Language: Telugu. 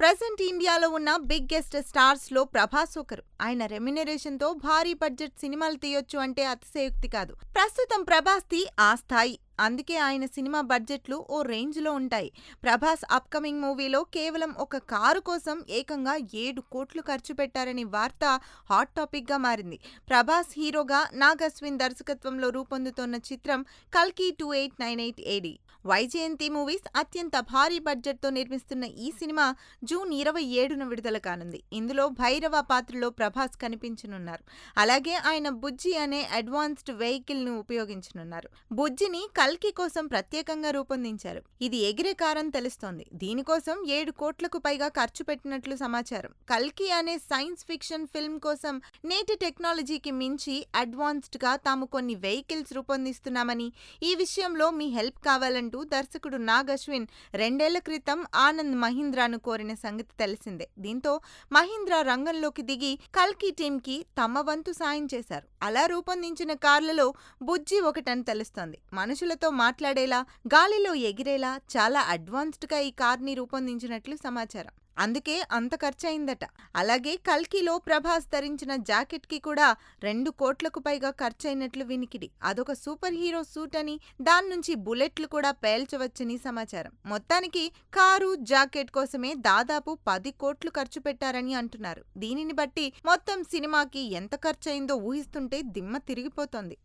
ప్రెజెంట్ ఇండియాలో ఉన్న బిగ్గెస్ట్ స్టార్స్ లో ప్రభాస్ ఒకరు. ఆయన రెమ్యునరేషన్ తో భారీ బడ్జెట్ సినిమాలు తీయొచ్చు అంటే అతిశయోక్తి కాదు. ప్రస్తుతం ప్రభాస్ ది ఆ స్థాయి. అందుకే ఆయన సినిమా బడ్జెట్లు ఓ రేంజ్ లో ఉంటాయి. ప్రభాస్ అప్కమింగ్ మూవీలో కేవలం ఒక కారు కోసం ఏకంగా 7 కోట్లు ఖర్చు పెట్టారనే వార్త హాట్ టాపిక్ గా మారింది. ప్రభాస్ హీరోగా నాగ్ అశ్విన్ దర్శకత్వంలో రూపొందుతోన్న చిత్రం కల్కి 2898 AD. వైజయంతి మూవీస్ అత్యంత భారీ బడ్జెట్ తో నిర్మిస్తున్న ఈ సినిమా జూన్ 27న విడుదల కానుంది. ఇందులో భైరవ పాత్రలో ప్రభాస్ కనిపించనున్నారు. అలాగే ఆయన బుజ్జి అనే అడ్వాన్స్డ్ వెహికల్ ను ఉపయోగించనున్నారు. బుజ్జిని కల్కి కోసం ప్రత్యేకంగా రూపొందించారు. ఇది ఎగిరే కారని తెలుస్తోంది. దీనికోసం 7 కోట్లకు పైగా ఖర్చు పెట్టినట్లు సమాచారం. కల్కి అనే సైన్స్ ఫిక్షన్ ఫిల్మ్ కోసం నేటి టెక్నాలజీకి మించి అడ్వాన్స్డ్ గా తాము కొన్ని వెహికల్స్ రూపొందిస్తున్నామని, ఈ విషయంలో మీ హెల్ప్ కావాలంటూ దర్శకుడు నాగ్ అశ్విన్ 2 ఏళ్ల క్రితం ఆనంద్ మహీంద్రాను కోరిన సంగతి తెలిసిందే. దీంతో మహీంద్రా రంగంలోకి దిగి కల్కి టీమ్ కి తమ వంతు సాయం చేశారు. అలా రూపొందించిన కార్లలో బుజ్జి ఒకటని తెలుస్తోంది. మనుషులతో మాట్లాడేలా, గాలిలో ఎగిరేలా చాలా అడ్వాన్స్డ్ గా ఈ కార్ని రూపొందించినట్లు సమాచారం. అందుకే అంత ఖర్చయిందట. అలాగే కల్కిలో ప్రభాస్ ధరించిన జాకెట్ కి కూడా 2 కోట్లకు పైగా ఖర్చయినట్లు వినికిడి. అదొక సూపర్ హీరో సూట్ అని, దాన్నుంచి బుల్లెట్లు కూడా పేల్చవచ్చని సమాచారం. మొత్తానికి కారు, జాకెట్ కోసమే దాదాపు 10 కోట్లు ఖర్చు పెట్టారని అంటున్నారు. దీనిని బట్టి మొత్తం సినిమాకి ఎంత ఖర్చయిందో ఊహిస్తుంటే దిమ్మ తిరిగిపోతోంది.